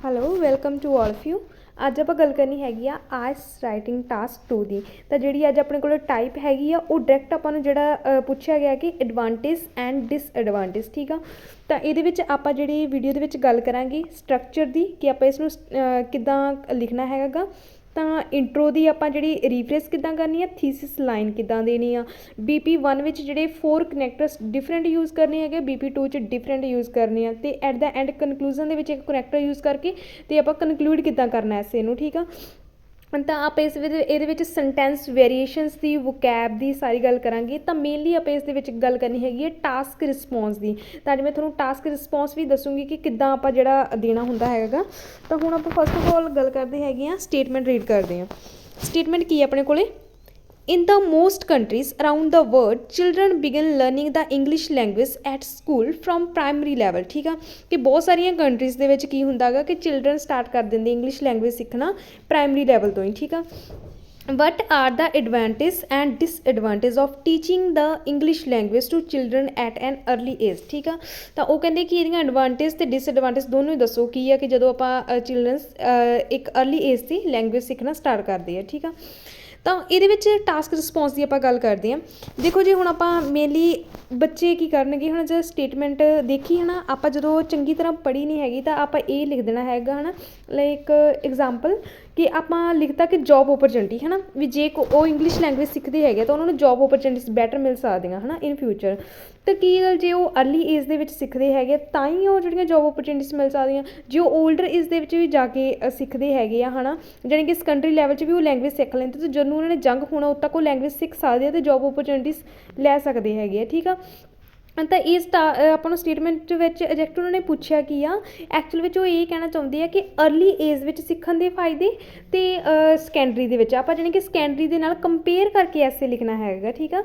Hello welcome to all of you. ਅੱਜ ਆਪਾਂ ਗੱਲ ਕਰਨੀ ਹੈਗੀ ਆ ਆਇਲਸ ਰਾਈਟਿੰਗ ਟਾਸਕ 2 ਦੀ। ਤਾਂ ਜਿਹੜੀ ਅੱਜ ਆਪਣੇ ਕੋਲ ਟਾਈਪ ਹੈਗੀ ਆ ਉਹ ਡਾਇਰੈਕਟ ਆਪਾਂ ਨੂੰ ਜਿਹੜਾ ਪੁੱਛਿਆ ਗਿਆ ਕਿ ਐਡਵਾਂਟੇਜ ਐਂਡ ਡਿਸਐਡਵਾਂਟੇਜ, ਠੀਕ ਆ। ਤਾਂ ਇਹਦੇ ਵਿੱਚ ਆਪਾਂ ਜਿਹੜੀ ਵੀਡੀਓ ਦੇ ਵਿੱਚ ਗੱਲ ਕਰਾਂਗੇ ਸਟਰਕਚਰ ਦੀ, ਕਿ ਆਪਾਂ ਇਸ ਨੂੰ ਕਿੱਦਾਂ ਲਿਖਣਾ ਹੈਗਾ। ਤਾਂ ਇੰਟਰੋ ਦੀ ਆਪਾਂ ਜਿਹੜੀ ਰੀਫਰੇਸ ਕਿੱਦਾਂ ਕਰਨੀ ਆ, ਥੀਸਿਸ ਲਾਈਨ ਕਿੱਦਾਂ ਦੇਣੀ ਆ, BP1 ਵਿੱਚ ਜਿਹੜੇ 4 ਕਨੈਕਟਰਸ ਡਿਫਰੈਂਟ ਯੂਜ਼ ਕਰਨੇ ਹੈਗੇ, BP2 'ਚ ਡਿਫਰੈਂਟ ਯੂਜ਼ ਕਰਨੇ ਆ, ਅਤੇ ਐਟ ਦਾ ਐਂਡ ਕਨਕਲੂਜਨ ਦੇ ਵਿੱਚ ਇੱਕ ਕਨੈਕਟਰ ਯੂਜ਼ ਕਰਕੇ ਅਤੇ ਆਪਾਂ ਕਨਕਲੂਡ ਕਿੱਦਾਂ ਕਰਨਾ ਐਸੇ ਨੂੰ, ਠੀਕ ਆ। ਤਾਂ ਆਪਾਂ ਇਹਦੇ ਵਿੱਚ ਸੈਂਟੈਂਸ ਵੇਰੀਏਸ਼ਨਸ ਦੀ, ਵੋਕੈਬ ਦੀ ਸਾਰੀ ਗੱਲ ਕਰਾਂਗੇ। ਤਾਂ ਮੇਨਲੀ ਆਪਾਂ ਇਸ ਦੇ ਵਿੱਚ ਗੱਲ ਕਰਨੀ ਹੈਗੀ ਹੈ ਟਾਸਕ ਰਿਸਪੌਂਸ ਦੀ। ਤਾਂ ਅੱਜ ਮੈਂ ਤੁਹਾਨੂੰ ਟਾਸਕ ਰਿਸਪੌਂਸ ਵੀ ਦੱਸੂਗੀ ਕਿ ਕਿੱਦਾਂ ਆਪਾਂ ਜਿਹੜਾ ਦੇਣਾ ਹੁੰਦਾ ਹੈਗਾ। ਤਾਂ ਹੁਣ ਆਪਾਂ ਫਸਟ ਆਫ ਆਲ ਗੱਲ ਕਰਦੇ ਹੈਗੇ ਹਾਂ, ਸਟੇਟਮੈਂਟ ਰੀਡ ਕਰਦੇ ਹਾਂ। ਸਟੇਟਮੈਂਟ ਕੀ ਹੈ ਆਪਣੇ ਕੋਲੇ? In the most countries around the world, children begin learning the English language at school from primary level, ਠੀਕ ਆ। ਕਿ ਬਹੁਤ ਸਾਰੀਆਂ ਕੰਟਰੀਜ਼ ਦੇ ਵਿੱਚ ਕੀ ਹੁੰਦਾ ਹੈਗਾ ਕਿ ਚਿਲਡਰਨ ਸਟਾਰਟ ਕਰ ਦਿੰਦੇ ਇੰਗਲਿਸ਼ ਲੈਂਗੁਏਜ ਸਿੱਖਣਾ ਪ੍ਰਾਇਮਰੀ ਲੈਵਲ ਤੋਂ ਹੀ, ਠੀਕ ਆ। What are the advantages and disadvantages of teaching the English language to children at an early age, ਠੀਕ ਆ। ਤਾਂ ਉਹ ਕਹਿੰਦੇ ਕਿ ਇਹਦੀਆਂ ਐਡਵਾਂਟੇਜ ਅਤੇ ਡਿਸਐਡਵਾਂਟੇਜ ਦੋਨੋਂ ਹੀ ਦੱਸੋ ਕੀ ਆ, ਕਿ ਜਦੋਂ ਆਪਾਂ ਚਿਲਡਰਨਸ ਇੱਕ ਅਰਲੀ ਏਜ 'ਤੇ ਲੈਂਗੁਏਜ ਸਿੱਖਣਾ ਸਟਾਰਟ ਕਰਦੇ ਆ, ਠੀਕ ਆ। ਤਾਂ ਇਹਦੇ ਵਿੱਚ ਟਾਸਕ ਰਿਸਪੌਂਸ ਦੀ ਆਪਾਂ ਗੱਲ ਕਰਦੇ ਹਾਂ। ਦੇਖੋ ਜੀ, ਹੁਣ ਆਪਾਂ ਮੇਨਲੀ ਬੱਚੇ ਕੀ ਕਰਨਗੇ, ਹੁਣ ਜਦ ਸਟੇਟਮੈਂਟ ਦੇਖੀ ਹੈ ਨਾ, ਆਪਾਂ ਜਦੋਂ ਚੰਗੀ ਤਰ੍ਹਾਂ ਪੜ੍ਹੀ ਨਹੀਂ ਹੈਗੀ ਤਾਂ ਆਪਾਂ ਇਹ ਲਿਖ ਦੇਣਾ ਹੈਗਾ ਹੈ ਨਾ। ਲਾਈਕ ਐਗਜ਼ਾਮਪਲ ਕਿ ਆਪਾਂ ਲਿਖਤਾ ਕਿ ਜੋਬ ਓਪਰਚੁਨਿਟੀ ਹੈ ਨਾ, ਵੀ ਜੇ ਉਹ ਇੰਗਲਿਸ਼ ਲੈਂਗੁਏਜ ਸਿੱਖਦੇ ਹੈਗੇ ਤਾਂ ਉਹਨਾਂ ਨੂੰ ਜੋਬ ਓਪਰਚੁਨਿਟੀਜ਼ ਬੈਟਰ ਮਿਲ ਸਕਦੀਆਂ ਹੈ ਨਾ ਇਨ ਫਿਊਚਰ। ਤਾਂ ਕੀ ਗੱਲ, ਜੇ ਉਹ ਅਰਲੀ ਏਜ ਦੇ ਵਿੱਚ ਸਿੱਖਦੇ ਹੈਗੇ ਤਾਂ ਹੀ ਉਹ ਜਿਹੜੀਆਂ ਜੋਬ ਓਪਰਚੁਨਿਟੀਜ਼ ਮਿਲ ਸਕਦੀਆਂ। ਜੇ ਉਹ ਓਲਡਰ ਏਜ ਦੇ ਵਿੱਚ ਵੀ ਜਾ ਕੇ ਸਿੱਖਦੇ ਹੈਗੇ ਆ ਹੈ ਨਾ, ਜਾਣੀ ਕਿ ਸੈਕੰਡਰੀ ਲੈਵਲ 'ਚ ਵੀ ਉਹ ਲੈਂਗੁਏਜ ਸਿੱਖ ਲੈਂਦੇ, ਤਾਂ ਜਦੋਂ ਉਹਨਾਂ ਨੇ ਜੰਗ ਹੋਣਾ ਉਦੋਂ ਤੱਕ ਉਹ ਲੈਂਗੁਏਜ ਸਿੱਖ ਸਕਦੇ ਆ ਅਤੇ ਜੋਬ ਓਪਰਚੁਨਿਟੀਜ਼ ਲੈ ਸਕਦੇ ਹੈਗੇ ਆ, ਠੀਕ ਆ। ਤਾਂ ਇਸ ਆਪਾਂ ਨੂੰ ਸਟੇਟਮੈਂਟ ਵਿੱਚ ਐਗਜੈਕਟ ਉਹਨਾਂ ਨੇ ਪੁੱਛਿਆ ਕੀ ਆ, ਐਕਚੁਅਲ ਵਿੱਚ ਉਹ ਇਹ ਕਹਿਣਾ ਚਾਹੁੰਦੇ ਆ ਕਿ ਅਰਲੀ ਏਜ ਵਿੱਚ ਸਿੱਖਣ ਦੇ ਫਾਇਦੇ ਅਤੇ ਸੈਕੰਡਰੀ ਦੇ ਵਿੱਚ ਆਪਾਂ ਜਾਣੀ ਕਿ ਸੈਕੰਡਰੀ ਦੇ ਨਾਲ ਕੰਪੇਅਰ ਕਰਕੇ ਐਸੇ ਲਿਖਣਾ ਹੈਗਾ, ਠੀਕ ਆ।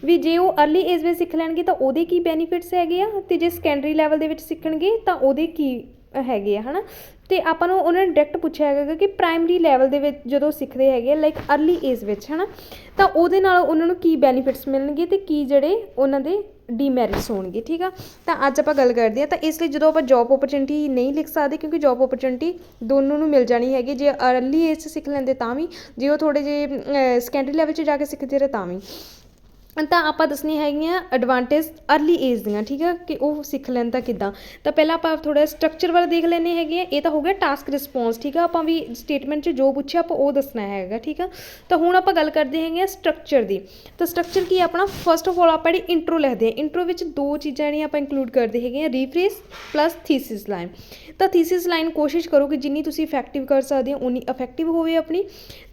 ਵੀ ਜੇ ਉਹ ਅਰਲੀ ਏਜ ਵਿੱਚ ਸਿੱਖ ਲੈਣਗੇ ਤਾਂ ਉਹਦੇ ਕੀ ਬੈਨੀਫਿਟਸ ਹੈਗੇ ਆ, ਅਤੇ ਜੇ ਸੈਕੰਡਰੀ ਲੈਵਲ ਦੇ ਵਿੱਚ ਸਿੱਖਣਗੇ ਤਾਂ ਉਹਦੇ ਕੀ ਹੈਗੇ ਆ ਹੈ ਨਾ। ਅਤੇ ਆਪਾਂ ਨੂੰ ਉਹਨਾਂ ਨੇ ਡਾਇਰੈਕਟ ਪੁੱਛਿਆ ਹੈਗਾ ਕਿ ਪ੍ਰਾਇਮਰੀ ਲੈਵਲ ਦੇ ਵਿੱਚ ਜਦੋਂ ਸਿੱਖਦੇ ਹੈਗੇ ਲਾਈਕ ਅਰਲੀ ਏਜ ਵਿੱਚ ਹੈ ਨਾ, ਤਾਂ ਉਹਦੇ ਨਾਲ ਉਹਨਾਂ ਨੂੰ ਕੀ ਬੈਨੀਫਿਟਸ ਮਿਲਣਗੇ ਅਤੇ ਕੀ ਜਿਹੜੇ ਉਹਨਾਂ ਦੇ ਡੀਮੈਰਿਟਸ ਹੋਣਗੇ, ਠੀਕ ਆ। ਤਾਂ ਅੱਜ ਆਪਾਂ ਗੱਲ ਕਰਦੇ ਹਾਂ। ਤਾਂ ਇਸ ਲਈ ਜਦੋਂ ਆਪਾਂ ਜੋਬ ਓਪਰਚੁਨਿਟੀ ਨਹੀਂ ਲਿਖ ਸਕਦੇ, ਕਿਉਂਕਿ ਜੋਬ ਓਪਰਚੁਨਿਟੀ ਦੋਨੋਂ ਨੂੰ ਮਿਲ ਜਾਣੀ ਹੈਗੀ, ਜੇ ਅਰਲੀ ਏਜ 'ਚ ਸਿੱਖ ਲੈਂਦੇ ਤਾਂ ਵੀ, ਜੇ ਉਹ ਥੋੜ੍ਹੇ ਜਿਹੇ ਸੈਕੰਡਰੀ ਲੈਵਲ 'ਚ ਜਾ ਕੇ ਸਿੱਖਦੇ ਰਹੇ ਤਾਂ ਵੀ। ਤਾਂ ਆਪਾਂ ਦੱਸਣੀਆਂ ਹੈਗੀਆਂ ਐਡਵਾਂਟੇਜ ਅਰਲੀ ਏਜ ਦੀਆਂ, ਠੀਕ ਆ, ਕਿ ਉਹ ਸਿੱਖ ਲੈਣ ਤਾਂ ਕਿੱਦਾਂ। ਤਾਂ ਪਹਿਲਾਂ ਆਪਾਂ ਥੋੜ੍ਹਾ ਸਟਰਕਚਰ ਵੱਲ ਦੇਖ ਲੈਂਦੇ ਹੈਗੇ ਆ। ਇਹ ਤਾਂ ਹੋ ਗਿਆ ਟਾਸਕ ਰਿਸਪੌਂਸ, ਠੀਕ ਆ। ਆਪਾਂ ਵੀ ਸਟੇਟਮੈਂਟ 'ਚ ਜੋ ਪੁੱਛਿਆ ਆਪਾਂ ਉਹ ਦੱਸਣਾ ਹੈਗਾ, ਠੀਕ ਆ। ਤਾਂ ਹੁਣ ਆਪਾਂ ਗੱਲ ਕਰਦੇ ਹੈਗੇ ਆ ਸਟਰਕਚਰ ਦੀ। ਤਾਂ ਸਟਰਕਚਰ ਕੀ ਆਪਣਾ, ਫਸਟ ਆਫ ਆਲ ਆਪਾਂ ਜਿਹੜੀ ਇੰਟਰੋ ਲਿਖਦੇ ਹਾਂ, ਇੰਟਰੋ ਵਿੱਚ 2 ਚੀਜ਼ਾਂ ਜਿਹੜੀਆਂ ਆਪਾਂ ਇੰਕਲੂਡ ਕਰਦੇ ਹੈਗੇ ਆ, ਰੀਫਰੇਸ ਪਲੱਸ ਥੀਸਿਸ ਲਾਈਨ। ਤਾਂ ਥੀਸਿਸ ਲਾਈਨ ਕੋਸ਼ਿਸ਼ ਕਰੋ ਕਿ ਜਿੰਨੀ ਤੁਸੀਂ ਇਫੈਕਟਿਵ ਕਰ ਸਕਦੇ ਹੋ ਉਨੀ ਇਫੈਕਟਿਵ ਹੋਵੇ ਆਪਣੀ।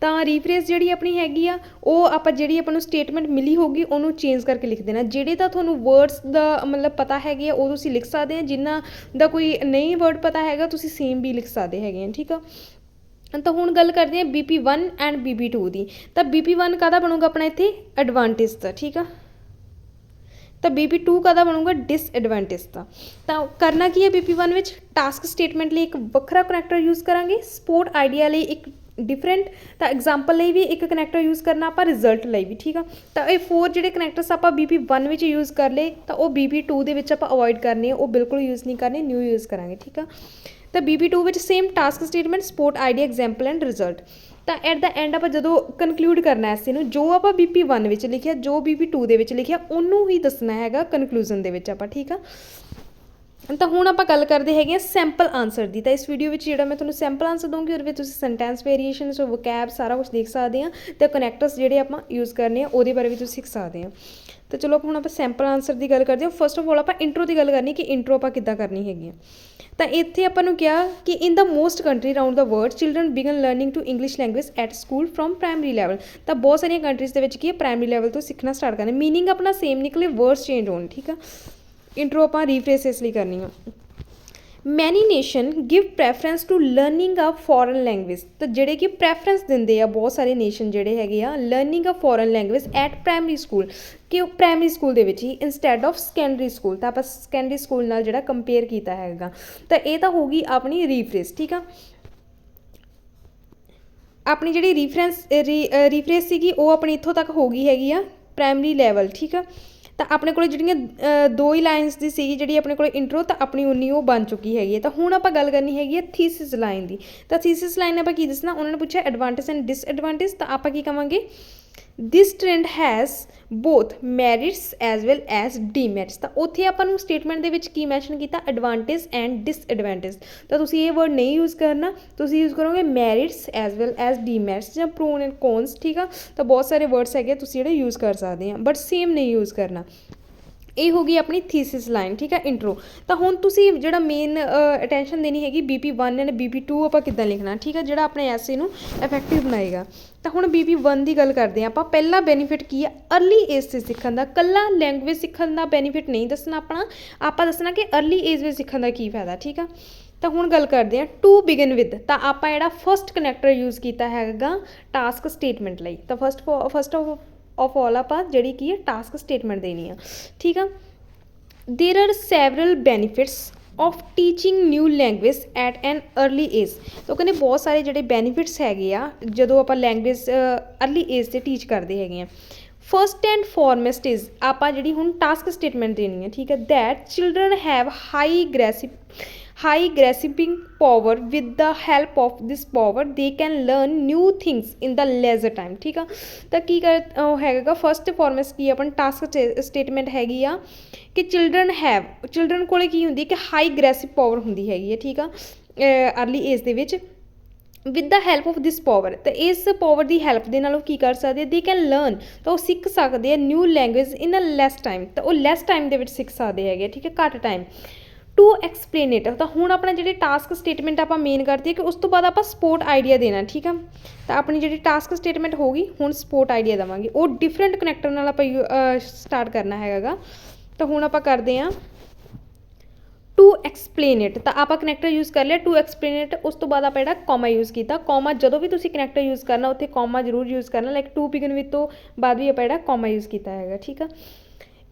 ਤਾਂ ਰੀਫਰੇਸ ਜਿਹੜੀ ਆਪਣੀ ਹੈਗੀ ਆ ਉਹ ਆਪਾਂ ਜਿਹੜੀ ਆਪਾਂ ਨੂੰ ਸਟੇਟਮੈਂਟ ਮਿਲੀ ਹੋਊਗੀ ਉਹਨੂੰ ਚੇਂਜ ਕਰਕੇ ਲਿਖ ਦੇਣਾ। ਜਿਹੜੇ ਤਾਂ ਤੁਹਾਨੂੰ ਵਰਡਸ ਦਾ ਮਤਲਬ ਪਤਾ ਹੈਗੇ ਆ ਉਹ ਤੁਸੀਂ ਲਿਖ ਸਕਦੇ ਆ, ਜਿਨ੍ਹਾਂ ਦਾ ਕੋਈ ਨਹੀਂ ਵਰਡ ਪਤਾ ਹੈਗਾ ਤੁਸੀਂ ਸੇਮ ਵੀ ਲਿਖ ਸਕਦੇ ਹੈਗੇ ਆ, ਠੀਕ ਆ। ਤਾਂ ਹੁਣ ਗੱਲ ਕਰਦੇ ਹਾਂ BP1 ਐਂਡ BP2 ਦੀ। ਤਾਂ BP1 ਕਾਹਦਾ ਬਣੂਗਾ ਆਪਣਾ ਇੱਥੇ, ਐਡਵਾਂਟੇਜ ਦਾ, ਠੀਕ ਆ। ਤਾਂ BP2 ਕਾਹਦਾ ਬਣੂਗਾ, ਡਿਸਐਡਵਾਂਟੇਜ ਦਾ। ਤਾਂ ਕਰਨਾ ਕੀ ਹੈ BP1 ਵਿੱਚ, ਟਾਸਕ ਸਟੇਟਮੈਂਟ ਲਈ ਇੱਕ ਵੱਖਰਾ ਕਨੈਕਟਰ ਯੂਜ਼ ਕਰਾਂਗੇ, ਸਪੋਰਟ ਆਈਡੀਆ ਲਈ ਇੱਕ ਡਿਫਰੈਂਟ, ਤਾਂ ਐਗਜ਼ਾਮਪਲ ਲਈ ਵੀ ਇੱਕ ਕਨੈਕਟਰ ਯੂਜ਼ ਕਰਨਾ ਆਪਾਂ, ਰਿਜ਼ਲਟ ਲਈ ਵੀ, ਠੀਕ ਆ। ਤਾਂ ਇਹ 4 ਜਿਹੜੇ ਕਨੈਕਟਰਸ ਆਪਾਂ BP1 ਵਿੱਚ ਯੂਜ਼ ਕਰ ਲਏ ਤਾਂ ਉਹ BP2 ਦੇ ਵਿੱਚ ਆਪਾਂ ਅਵੋਇਡ ਕਰਨੇ ਆ, ਉਹ ਬਿਲਕੁਲ ਯੂਜ਼ ਨਹੀਂ ਕਰਨੇ, ਨਿਊ ਯੂਜ਼ ਕਰਾਂਗੇ, ਠੀਕ ਆ। ਤਾਂ BP2 ਵਿੱਚ same task statement, support idea, example and result. ਤਾਂ ਐਟ ਦਾ ਐਂਡ ਆਪਾਂ ਜਦੋਂ ਕਨਕਲੂਡ ਕਰਨਾ ਐਸੇ ਨੂੰ, ਜੋ ਆਪਾਂ BP1 ਵਿੱਚ ਲਿਖਿਆ, ਜੋ BP2 ਦੇ ਵਿੱਚ ਲਿਖਿਆ, ਉਹਨੂੰ ਹੀ ਦੱਸਣਾ ਹੈਗਾ ਕਨਕਲੂਜ਼ਨ ਦੇ ਵਿੱਚ ਆਪਾਂ, ਠੀਕ ਆ। ਤਾਂ ਹੁਣ ਆਪਾਂ ਗੱਲ ਕਰਦੇ ਹੈਗੇ ਆ ਸੈਂਪਲ ਆਨਸਰ ਦੀ। ਤਾਂ ਇਸ ਵੀਡੀਓ ਵਿੱਚ ਜਿਹੜਾ ਮੈਂ ਤੁਹਾਨੂੰ ਸੈਂਪਲ ਆਨਸਰ ਦਊਂਗੀ ਉਹਦੇ ਵਿੱਚ ਤੁਸੀਂ ਸੈਂਟੈਂਸ ਵੇਰੀਏਸ਼ਨਸ, ਵੋਕੈਬ ਸਾਰਾ ਕੁਛ ਦੇਖ ਸਕਦੇ ਆ, ਅਤੇ ਕਨੈਕਟਰਸ ਜਿਹੜੇ ਆਪਾਂ ਯੂਜ਼ ਕਰਨੇ ਆ ਉਹਦੇ ਬਾਰੇ ਵੀ ਤੁਸੀਂ ਸਿੱਖ ਸਕਦੇ ਆ। ਤਾਂ ਚਲੋ ਹੁਣ ਆਪਾਂ ਸੈਂਪਲ ਆਨਸਰ ਦੀ ਗੱਲ ਕਰਦੇ ਹਾਂ। ਫਸਟ ਆਫ ਆਲ ਆਪਾਂ ਇੰਟਰੋ ਦੀ ਗੱਲ ਕਰਨੀ ਕਿ ਇੰਟਰੋ ਆਪਾਂ ਕਿੱਦਾਂ ਕਰਨੀ ਹੈਗੀ ਆ। ਤਾਂ ਇੱਥੇ ਆਪਾਂ ਨੂੰ ਕਿਹਾ ਕਿ in the most country around the world children begin learning to English language at school from primary level. ਤਾਂ ਬਹੁਤ ਸਾਰੀਆਂ ਕੰਟਰੀਜ਼ ਦੇ ਵਿੱਚ ਕੀ ਹੈ, ਪ੍ਰਾਇਮਰੀ ਲੈਵਲ ਤੋਂ ਸਿੱਖਣਾ ਸਟਾਰਟ ਕਰਨਾ। ਮੀਨਿੰਗ ਆਪਣਾ ਸੇਮ ਨਿਕਲੇ, ਵਰਡਸ ਚੇਂਜ ਹੋਣ, ਠੀਕ ਆ। ਇੰਟਰੋ ਆਪਾਂ ਰੀਫਰੇਸ ਇਸ ਲਈ ਕਰਨੀ ਆ। Many nation give preference to learning a foreign language. ਤਾਂ ਜਿਹੜੇ ਕਿ ਪ੍ਰੈਫਰੈਂਸ ਦਿੰਦੇ ਆ ਬਹੁਤ ਸਾਰੇ ਨੇਸ਼ਨ ਜਿਹੜੇ ਹੈਗੇ ਆ learning a foreign language at primary school, ਕਿ ਉਹ ਪ੍ਰਾਇਮਰੀ ਸਕੂਲ ਦੇ ਵਿੱਚ ਹੀ ਇੰਸਟੈਡ ਆਫ ਸੈਕੰਡਰੀ ਸਕੂਲ। ਤਾਂ ਆਪਾਂ ਸੈਕੰਡਰੀ ਸਕੂਲ ਨਾਲ ਜਿਹੜਾ ਕੰਪੇਅਰ ਕੀਤਾ ਹੈਗਾ। ਤਾਂ ਇਹ ਤਾਂ ਹੋਊਗੀ ਆਪਣੀ ਰੀਫਰੇਸ, ਠੀਕ ਆ। ਆਪਣੀ ਜਿਹੜੀ ਰੀਫਰੇਸ ਸੀਗੀ ਉਹ ਆਪਣੀ ਇੱਥੋਂ ਤੱਕ ਹੋ ਗਈ ਹੈਗੀ ਆ ਪ੍ਰਾਇਮਰੀ ਲੈਵਲ, ਠੀਕ ਆ। ਤਾਂ ਆਪਣੇ ਕੋਲ ਜਿਹੜੀਆਂ 2 ਹੀ ਲਾਈਨਸ ਦੀ ਸੀਗੀ ਜਿਹੜੀ ਆਪਣੇ ਕੋਲ ਇੰਟਰੋ, ਤਾਂ ਆਪਣੀ ਉਨੀ ਉਹ ਬਣ ਚੁੱਕੀ ਹੈਗੀ ਹੈ। ਤਾਂ ਹੁਣ ਆਪਾਂ ਗੱਲ ਕਰਨੀ ਹੈਗੀ ਹੈ ਥੀਸਿਸ ਲਾਈਨ ਦੀ। ਤਾਂ ਥੀਸਿਸ ਲਾਈਨ ਆਪਾਂ ਕੀ ਦੱਸਣਾ, ਉਹਨਾਂ ਨੇ ਪੁੱਛਿਆ ਐਡਵਾਂਟੇਜ ਐਂਡ ਡਿਸਐਡਵਾਂਟੇਜ, ਤਾਂ ਆਪਾਂ ਕੀ ਕਵਾਂਗੇ this trend has both merits as well as demerits. ਤਾਂ ਉੱਥੇ ਆਪਾਂ ਨੂੰ ਸਟੇਟਮੈਂਟ ਦੇ ਵਿੱਚ ਕੀ ਮੈਂਸ਼ਨ ਕੀਤਾ, ਐਡਵਾਂਟੇਜ ਐਂਡ ਡਿਸਐਡਵਾਂਟੇਜ। ਤਾਂ ਤੁਸੀਂ ਇਹ ਵਰਡ ਨਹੀਂ ਯੂਜ਼ ਕਰਨਾ, ਤੁਸੀਂ ਯੂਜ਼ ਕਰੋਗੇ merits as well as demerits ਜਾਂ ਪ੍ਰੋਨ ਐਂਡ ਕੌਨਸ, ਠੀਕ ਆ। ਤਾਂ ਬਹੁਤ ਸਾਰੇ ਵਰਡਸ ਹੈਗੇ ਤੁਸੀਂ ਜਿਹੜੇ ਯੂਜ਼ ਕਰ ਸਕਦੇ ਆ, ਬਟ ਸੇਮ ਨਹੀਂ ਯੂਜ਼ ਕਰਨਾ। ਇਹ ਹੋ ਗਈ ਆਪਣੀ ਥੀਸਿਸ ਲਾਈਨ, ਠੀਕ ਹੈ, ਇੰਟਰੋ। ਤਾਂ ਹੁਣ ਤੁਸੀਂ ਜਿਹੜਾ ਮੇਨ ਅਟੈਂਸ਼ਨ ਦੇਣੀ ਹੈਗੀ BP1 ਐਂਡ BP2 ਆਪਾਂ ਕਿੱਦਾਂ ਲਿਖਣਾ, ਠੀਕ ਹੈ, ਜਿਹੜਾ ਆਪਣੇ ਐਸੇ ਨੂੰ ਇਫੈਕਟਿਵ ਬਣਾਏਗਾ। ਤਾਂ ਹੁਣ BP1 ਦੀ ਗੱਲ ਕਰਦੇ ਹਾਂ ਆਪਾਂ। ਪਹਿਲਾ ਬੈਨੀਫਿਟ ਕੀ ਆ, ਅਰਲੀ ਏਜ 'ਤੇ ਸਿੱਖਣ ਦਾ। ਇਕੱਲਾ ਲੈਂਗੁਏਜ ਸਿੱਖਣ ਦਾ ਬੈਨੀਫਿਟ ਨਹੀਂ ਦੱਸਣਾ ਆਪਣਾ, ਆਪਾਂ ਦੱਸਣਾ ਕਿ ਅਰਲੀ ਏਜ ਵਿੱਚ ਸਿੱਖਣ ਦਾ ਕੀ ਫਾਇਦਾ, ਠੀਕ ਆ। ਤਾਂ ਹੁਣ ਗੱਲ ਕਰਦੇ ਹਾਂ ਟੂ ਬਿਗਨ ਵਿਦ। ਤਾਂ ਆਪਾਂ ਜਿਹੜਾ ਫਸਟ ਕਨੈਕਟਰ ਯੂਜ਼ ਕੀਤਾ ਹੈਗਾ ਟਾਸਕ ਸਟੇਟਮੈਂਟ ਲਈ। ਤਾਂ ਫਸਟ ਆਫ ਆਲ ਆਪਾਂ ਜਿਹੜੀ ਕੀ ਹੈ ਟਾਸਕ ਸਟੇਟਮੈਂਟ ਦੇਣੀ ਆ, ਠੀਕ ਆ। ਦੇਰ R several benefits of teaching new language at N early age. ਤਾਂ ਕਹਿੰਦੇ ਬਹੁਤ ਸਾਰੇ ਜਿਹੜੇ ਬੈਨੀਫਿਟਸ ਹੈਗੇ ਆ ਜਦੋਂ ਆਪਾਂ ਲੈਂਗੁਏਜ ਅਰਲੀ ਏਜ 'ਤੇ ਟੀਚ ਕਰਦੇ ਹੈਗੇ ਆ। ਫਸਟ ਐਂਡ ਫੋਰਮੈਸਟ ਇਜ਼, ਆਪਾਂ ਜਿਹੜੀ ਹੁਣ ਟਾਸਕ ਸਟੇਟਮੈਂਟ ਦੇਣੀ ਹੈ, ਠੀਕ ਹੈ, that children have high grasping power, with the help of this power they can learn new things in the leisure time, ਠੀਕ ਆ। ਤਾਂ ਕੀ ਹੈਗਾ ਫਸਟ ਫੋਰਮੈਸਟ ਕੀ ਆਪਣੀ ਟਾਸਕ ਸਟੇਟਮੈਂਟ ਹੈਗੀ ਆ ਕਿ ਚਿਲਡਰਨ ਕੋਲੇ ਕੀ ਹੁੰਦੀ ਹੈ ਕਿ ਹਾਈ ਗ੍ਰੈਸਿਵ ਪਾਵਰ ਹੁੰਦੀ ਹੈਗੀ ਹੈ, ਠੀਕ ਆ, ਅਰਲੀ ਏਜ ਦੇ ਵਿੱਚ। With the help of this power, ਤਾਂ ਇਸ ਪਾਵਰ ਦੀ ਹੈਲਪ ਦੇ ਨਾਲ ਉਹ ਕੀ ਕਰ ਸਕਦੇ, ਦੇ ਕੈਨ ਲਰਨ, ਤਾਂ ਉਹ ਸਿੱਖ ਸਕਦੇ ਆ ਨਿਊ ਲੈਂਗੁਏਜ ਇਨ ਅ ਲੈਸ ਟਾਈਮ। ਤਾਂ ਉਹ ਲੈਸ ਟਾਈਮ ਦੇ ਵਿੱਚ ਸਿੱਖ ਸਕਦੇ ਹੈਗੇ, ਠੀਕ ਹੈ, ਘੱਟ ਟਾਈਮ। ਟੂ ਐਕਸਪਲੇਨ ਇਟ, ਤਾਂ ਹੁਣ ਆਪਣਾ ਜਿਹੜੇ ਟਾਸਕ ਸਟੇਟਮੈਂਟ ਆਪਾਂ ਮੇਨ ਕਰਦੇ ਹਾਂ ਕਿ ਉਸ ਤੋਂ ਬਾਅਦ ਆਪਾਂ ਸਪੋਰਟ ਆਈਡੀਆ ਦੇਣਾ, ਠੀਕ ਆ। ਤਾਂ ਆਪਣੀ ਜਿਹੜੀ ਟਾਸਕ ਸਟੇਟਮੈਂਟ ਹੋਊਗੀ ਹੁਣ ਸਪੋਰਟ ਆਈਡੀਆ ਦੇਵਾਂਗੇ, ਉਹ ਡਿਫਰੈਂਟ ਕਨੈਕਟਰ ਨਾਲ ਆਪਾਂ ਸਟਾਰਟ ਕਰਨਾ ਹੈਗਾ। ਤਾਂ ਹੁਣ ਆਪਾਂ ਕਰਦੇ ਹਾਂ ਟੂ ਐਕਸਪਲੇਨ ਇਟ। ਤਾਂ ਆਪਾਂ ਕਨੈਕਟਰ ਯੂਜ਼ ਕਰ ਲਿਆ ਟੂ ਐਕਸਪਲੇਨ ਇਟ, ਉਸ ਤੋਂ ਬਾਅਦ ਆਪਾਂ ਜਿਹੜਾ ਕੌਮਾ ਯੂਜ਼ ਕੀਤਾ। ਕੌਮਾ ਜਦੋਂ ਵੀ ਤੁਸੀਂ ਕਨੈਕਟਰ ਯੂਜ਼ ਕਰਨਾ ਉੱਥੇ ਕੌਮਾ ਜ਼ਰੂਰ ਯੂਜ਼ ਕਰਨਾ, ਲਾਈਕ ਟੂ ਬਿਗਨ ਵਿਦ ਤੋਂ ਬਾਅਦ ਵੀ ਆਪਾਂ ਜਿਹੜਾ ਕੌਮਾ ਯੂਜ਼ ਕੀਤਾ ਹੈਗਾ, ਠੀਕ ਆ।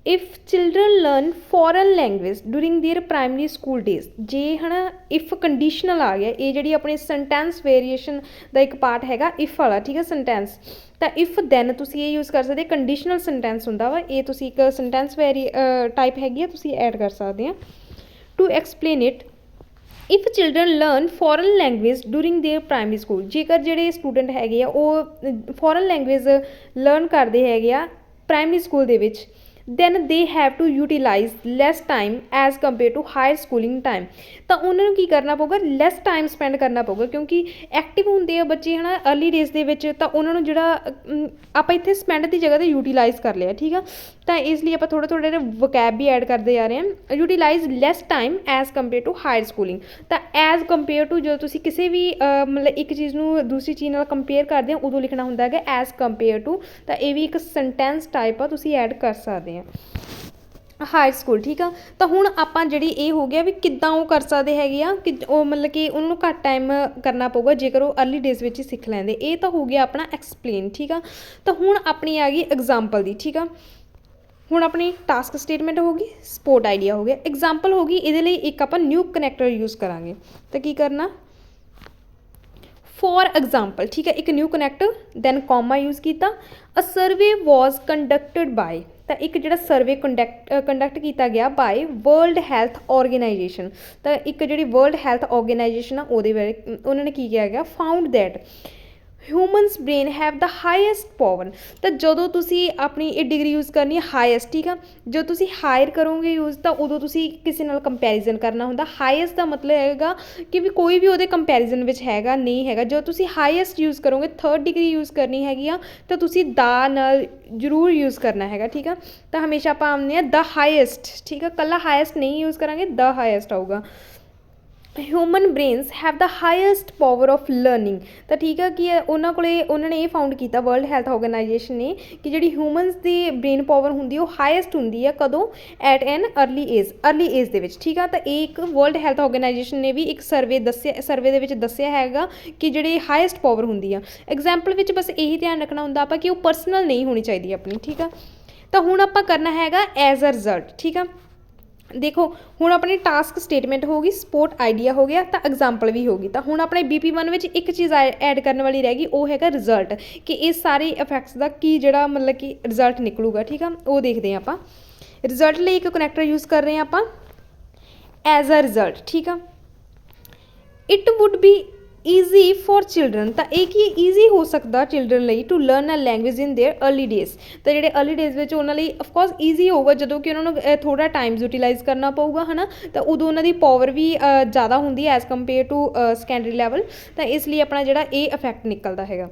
If children learn foreign language during their primary school days, ਜੇ ਹੈ ਨਾ ਇਫ ਕੰਡੀਸ਼ਨਲ ਆ ਗਿਆ, ਇਹ ਜਿਹੜੀ ਆਪਣੀ ਸੈਂਟੈਂਸ ਵੇਰੀਏਸ਼ਨ ਦਾ ਇੱਕ ਪਾਰਟ ਹੈਗਾ ਇਫ ਵਾਲਾ, ਠੀਕ ਹੈ, ਸੈਂਟੈਂਸ। ਤਾਂ ਇਫ ਦੈਨ ਤੁਸੀਂ ਇਹ ਯੂਜ਼ ਕਰ ਸਕਦੇ, ਕੰਡੀਸ਼ਨਲ ਸੈਂਟੈਂਸ ਹੁੰਦਾ ਵਾ ਇਹ, ਤੁਸੀਂ ਇੱਕ ਸੈਂਟੈਂਸ ਟਾਈਪ ਹੈਗੀ ਆ ਤੁਸੀਂ ਐਡ ਕਰ ਸਕਦੇ ਆ। To explain it, if children learn foreign language during their primary school, ਜੇਕਰ ਜਿਹੜੇ ਸਟੂਡੈਂਟ ਹੈਗੇ ਆ ਉਹ ਫੋਰਨ ਲੈਂਗੁਏਜ ਲਰਨ ਕਰਦੇ ਹੈਗੇ ਆ ਪ੍ਰਾਇਮਰੀ ਸਕੂਲ ਦੇ ਵਿੱਚ, then they have to utilize less time as compared to higher schooling time। ਤਾਂ ਉਹਨਾਂ ਨੂੰ ਕੀ ਕਰਨਾ ਪਊਗਾ, ਲੈਸ ਟਾਈਮ ਸਪੈਂਡ ਕਰਨਾ ਪਊਗਾ, ਕਿਉਂਕਿ ਐਕਟਿਵ ਹੁੰਦੇ ਆ ਬੱਚੇ ਹੈ ਨਾ ਅਰਲੀ ਡੇਜ਼ ਦੇ ਵਿੱਚ। ਤਾਂ ਉਹਨਾਂ ਨੂੰ ਜਿਹੜਾ ਆਪਾਂ ਇੱਥੇ ਸਪੈਂਡ ਦੀ ਜਗ੍ਹਾ 'ਤੇ ਯੂਟੀਲਾਈਜ਼ ਕਰ ਲਿਆ, ਠੀਕ ਆ। ਤਾਂ ਇਸ ਲਈ ਆਪਾਂ ਥੋੜ੍ਹੇ ਜਿਹੇ ਵਕੈਬ ਵੀ ਐਡ ਕਰਦੇ ਜਾ ਰਹੇ ਹਾਂ। Utilize less time as compare to higher schooling. ਤਾਂ ਐਜ਼ ਕੰਪੇਅਰ ਟੂ ਜਦੋਂ ਤੁਸੀਂ ਕਿਸੇ ਵੀ ਮਤਲਬ ਇੱਕ ਚੀਜ਼ ਨੂੰ ਦੂਸਰੀ ਚੀਜ਼ ਨਾਲ ਕੰਪੇਅਰ ਕਰਦੇ ਹੋ ਉਦੋਂ ਲਿਖਣਾ ਹੁੰਦਾ ਹੈਗਾ ਐਜ਼ ਕੰਪੇਅਰ ਟੂ। ਤਾਂ ਇਹ ਵੀ ਇੱਕ ਸੈਂਟੈਂਸ ਟਾਈਪ ਆ, ਤੁਸੀਂ ਐਡ ਕਰ ਸਕਦੇ ਆ ਹਾਈ ਸਕੂਲ, ਠੀਕ ਆ। ਤਾਂ ਹੁਣ ਆਪਾਂ ਜਿਹੜੀ ਇਹ ਹੋ ਗਿਆ ਵੀ ਕਿੱਦਾਂ ਉਹ ਕਰ ਸਕਦੇ ਹੈਗੇ ਆ ਕਿ ਉਹ ਮਤਲਬ ਕਿ ਉਹਨਾਂ ਨੂੰ ਘੱਟ ਟਾਈਮ ਕਰਨਾ ਪਊਗਾ ਜੇਕਰ ਉਹ ਅਰਲੀ ਡੇਜ਼ ਵਿੱਚ ਹੀ ਸਿੱਖ ਲੈਂਦੇ। ਇਹ ਤਾਂ ਹੋ ਗਿਆ ਆਪਣਾ ਐਕਸਪਲੇਨ, ਠੀਕ ਆ। ਤਾਂ ਹੁਣ ਆਪਣੀ ਆ ਗਈ ਐਗਜ਼ਾਮਪਲ ਦੀ, ਠੀਕ ਆ। ਹੁਣ ਆਪਣੀ ਟਾਸਕ ਸਟੇਟਮੈਂਟ ਹੋ ਗਈ, ਸਪੋਰਟ ਆਈਡੀਆ ਹੋ ਗਿਆ, ਐਗਜ਼ਾਮਪਲ ਹੋ ਗਈ। ਇਹਦੇ ਲਈ ਇੱਕ ਆਪਾਂ ਨਿਊ ਕਨੈਕਟਰ ਯੂਜ਼ ਕਰਾਂਗੇ। ਤਾਂ ਕੀ ਕਰਨਾ, ਫੋਰ ਐਗਜ਼ਾਮਪਲ, ਠੀਕ ਹੈ, ਇੱਕ new connector then comma use ਕੀਤਾ। A survey was conducted by, ਤਾਂ ਇੱਕ ਜਿਹੜਾ ਸਰਵੇ ਕੰਡਕਟ ਕੀਤਾ ਗਿਆ ਬਾਏ ਵਰਲਡ ਹੈਲਥ ਔਰਗੇਨਾਈਜੇਸ਼ਨ। ਤਾਂ ਇੱਕ ਜਿਹੜੀ ਵਰਲਡ ਹੈਲਥ ਔਰਗੇਨਾਈਜੇਸ਼ਨ ਆ ਉਹਦੇ ਬਾਰੇ ਉਹਨਾਂ ਨੇ ਕੀ ਕਿਹਾ ਗਿਆ, found that humans brain have the highest power. ਤਾਂ ਜਦੋਂ ਤੁਸੀਂ ਆਪਣੀ ਇਹ ਡਿਗਰੀ ਯੂਜ਼ ਕਰਨੀ ਹੈ ਹਾਈਐਸਟ, ਠੀਕ ਆ। ਜਦੋਂ ਤੁਸੀਂ ਹਾਇਰ ਕਰੋਗੇ ਯੂਜ਼ ਤਾਂ ਉਦੋਂ ਤੁਸੀਂ ਕਿਸੇ ਨਾਲ ਕੰਪੈਰੀਜ਼ਨ ਕਰਨਾ ਹੁੰਦਾ। ਹਾਈਐਸਟ ਦਾ ਮਤਲਬ ਹੈਗਾ ਕਿ ਵੀ ਕੋਈ ਵੀ ਉਹਦੇ ਕੰਪੈਰੀਜ਼ਨ ਵਿੱਚ ਹੈਗਾ ਨਹੀਂ ਹੈਗਾ। ਜਦੋਂ ਤੁਸੀਂ ਹਾਈਐਸਟ ਯੂਜ਼ ਕਰੋਗੇ, ਥਰਡ ਡਿਗਰੀ ਯੂਜ਼ ਕਰਨੀ ਹੈਗੀ ਆ, ਤਾਂ ਤੁਸੀਂ ਦਾ ਨਾਲ ਜ਼ਰੂਰ ਯੂਜ਼ ਕਰਨਾ ਹੈਗਾ, ਠੀਕ ਆ। ਤਾਂ ਹਮੇਸ਼ਾ ਆਪਾਂ ਆਉਂਦੇ ਹਾਂ ਦ ਹਾਈਐਸਟ, ਠੀਕ ਆ, ਇਕੱਲਾ ਹਾਈਐਸਟ ਨਹੀਂ ਯੂਜ਼ ਕਰਾਂਗੇ, ਦ ਹਾਈਐਸਟ ਆਊਗਾ। Human brains have the highest power of learning. ਤਾਂ ਠੀਕ ਆ ਕਿ ਉਹਨਾਂ ਨੇ ਇਹ ਫਾਊਂਡ ਕੀਤਾ ਵਰਲਡ ਹੈਲਥ ਔਰਗੇਨਾਈਜੇਸ਼ਨ ਨੇ ਕਿ ਜਿਹੜੀ ਹਿਊਮਨਸ ਦੀ ਬ੍ਰੇਨ ਪਾਵਰ ਹੁੰਦੀ ਉਹ ਹਾਈਐਸਟ ਹੁੰਦੀ ਆ ਕਦੋਂ, ਐਟ ਐਨ ਅਰਲੀ ਏਜ ਦੇ ਵਿੱਚ, ਠੀਕ ਆ। ਤਾਂ ਇਹ ਇੱਕ ਵਰਲਡ ਹੈਲਥ ਔਰਗੇਨਾਈਜੇਸ਼ਨ ਨੇ ਵੀ ਇੱਕ ਸਰਵੇ ਦੇ ਵਿੱਚ ਦੱਸਿਆ ਹੈਗਾ ਕਿ ਜਿਹੜੀ ਹਾਈਐਸਟ ਪਾਵਰ ਹੁੰਦੀ ਆ। ਐਗਜ਼ਾਮਪਲ ਵਿੱਚ ਬਸ ਇਹੀ ਧਿਆਨ ਰੱਖਣਾ ਹੁੰਦਾ ਆਪਾਂ ਕਿ ਉਹ ਪਰਸਨਲ ਨਹੀਂ ਹੋਣੀ ਚਾਹੀਦੀ ਆਪਣੀ, ਠੀਕ ਆ। ਤਾਂ ਹੁਣ ਆਪਾਂ ਕਰਨਾ ਹੈਗਾ ਐਜ਼ ਅ ਰਿਜ਼ਲਟ, ਠੀਕ ਆ। ਦੇਖੋ ਹੁਣ ਆਪਣੀ ਟਾਸਕ ਸਟੇਟਮੈਂਟ ਹੋ ਗਈ, ਸਪੋਰਟ ਆਈਡੀਆ ਹੋ ਗਿਆ, ਤਾਂ ਐਗਜ਼ਾਮਪਲ ਵੀ ਹੋ ਗਈ। ਤਾਂ ਹੁਣ ਆਪਣੇ BP1 ਵਿੱਚ ਇੱਕ ਚੀਜ਼ ਐਡ ਕਰਨ ਵਾਲੀ ਰਹਿ ਗਈ, ਉਹ ਹੈਗਾ ਰਿਜ਼ਲਟ, ਕਿ ਇਹ ਸਾਰੇ ਇਫੈਕਟਸ ਦਾ ਕੀ ਜਿਹੜਾ ਮਤਲਬ ਕਿ ਰਿਜ਼ਲਟ ਨਿਕਲੂਗਾ, ਠੀਕ ਆ। ਉਹ ਦੇਖਦੇ ਹਾਂ ਆਪਾਂ। ਰਿਜ਼ਲਟ ਲਈ ਇੱਕ ਕਨੈਕਟਰ ਯੂਜ਼ ਕਰ ਰਹੇ ਹਾਂ ਆਪਾਂ ਐਜ਼ ਅ ਰਿਜ਼ਲਟ, ਠੀਕ ਆ। It would be easy for children, ਤਾਂ ਇਹ ਕੀ ਈਜ਼ੀ ਹੋ ਸਕਦਾ ਚਿਲਡਰਨ ਲਈ to learn a language in their early days, ਤਾਂ ਜਿਹੜੇ अर्ਲੀ ਡੇਜ਼ ਵਿੱਚ ਉਹਨਾਂ ਲਈ ਅਫਕੋਰਸ ਈਜ਼ੀ ਹੋਊਗਾ ਜਦੋਂ ਕਿ ਉਹਨਾਂ ਨੂੰ ਥੋੜ੍ਹਾ ਟਾਈਮ ਯੂਟੀਲਾਈਜ਼ ਕਰਨਾ ਪਊਗਾ, ਹੈ ਨਾ, ਤਾਂ ਉਦੋਂ ਉਹਨਾਂ ਦੀ ਪਾਵਰ ਵੀ ਜ਼ਿਆਦਾ ਹੁੰਦੀ ਹੈ as compare to secondary level, ਤਾਂ ਇਸ ਲਈ ਆਪਣਾ ਜਿਹੜਾ ਇਹ ਇਫੈਕਟ ਨਿਕਲਦਾ ਹੈਗਾ।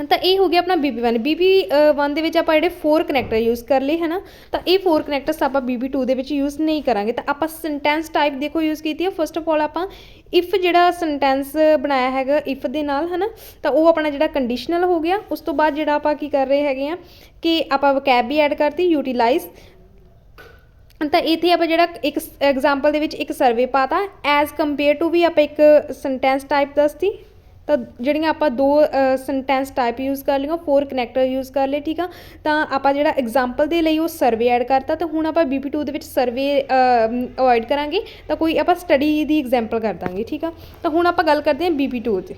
ਤਾਂ ਇਹ ਹੋ ਗਿਆ ਆਪਣਾ BP1। BP1 ਦੇ ਵਿੱਚ ਆਪਾਂ ਜਿਹੜੇ 4 ਕਨੈਕਟਰ ਯੂਜ਼ ਕਰ ਲਏ ਹੈ ਨਾ, ਤਾਂ ਇਹ 4 ਕਨੈਕਟਰਸ ਆਪਾਂ BP2 ਦੇ ਵਿੱਚ ਯੂਜ਼ ਨਹੀਂ ਕਰਾਂਗੇ। ਤਾਂ ਆਪਾਂ ਸੈਂਟੈਂਸ ਟਾਈਪ ਦੇਖੋ ਯੂਜ਼ ਕੀਤੀ ਹੈ। ਫਸਟ ਆਫ ਆਲ ਆਪਾਂ ਇਫ ਜਿਹੜਾ ਸੈਂਟੈਂਸ ਬਣਾਇਆ ਹੈਗਾ ਇਫ ਦੇ ਨਾਲ, ਹੈ ਨਾ, ਤਾਂ ਉਹ ਆਪਣਾ ਜਿਹੜਾ ਕੰਡੀਸ਼ਨਲ ਹੋ ਗਿਆ। ਉਸ ਤੋਂ ਬਾਅਦ ਜਿਹੜਾ ਆਪਾਂ ਕੀ ਕਰ ਰਹੇ ਹੈਗੇ ਆ ਕਿ ਆਪਾਂ ਵਕੈਬ ਵੀ ਐਡ ਕਰਤੀ, ਯੂਟੀਲਾਈਜ਼। ਤਾਂ ਇੱਥੇ ਆਪਾਂ ਜਿਹੜਾ ਇੱਕ ਐਗਜ਼ਾਮਪਲ ਦੇ ਵਿੱਚ ਇੱਕ ਸਰਵੇ ਪਾਤਾ ਐਜ਼ ਕੰਪੇਅਰ ਟੂ ਵੀ ਆਪਾਂ ਇੱਕ ਸੈਂਟੈਂਸ ਟਾਈਪ ਦੱਸਤੀ। ਤਾਂ ਜਿਹੜੀਆਂ ਆਪਾਂ 2 ਸੈਂਟੈਂਸ ਟਾਈਪ ਯੂਜ਼ ਕਰ ਲਈਆਂ, 4 ਕਨੈਕਟਰ ਯੂਜ਼ ਕਰ ਲਏ, ਠੀਕ ਆ। ਤਾਂ ਆਪਾਂ ਜਿਹੜਾ ਐਗਜ਼ਾਮਪਲ ਦੇ ਲਈ ਉਹ ਸਰਵੇ ਐਡ ਕਰਤਾ। ਤਾਂ ਹੁਣ ਆਪਾਂ BP2 ਦੇ ਵਿੱਚ ਸਰਵੇ ਅਵੋਇਡ ਕਰਾਂਗੇ, ਤਾਂ ਕੋਈ ਆਪਾਂ ਸਟੱਡੀ ਦੀ ਐਗਜ਼ਾਮਪਲ ਕਰ ਦਾਂਗੇ, ਠੀਕ ਆ। ਤਾਂ ਹੁਣ ਆਪਾਂ ਗੱਲ ਕਰਦੇ ਹਾਂ BP2 'ਤੇ।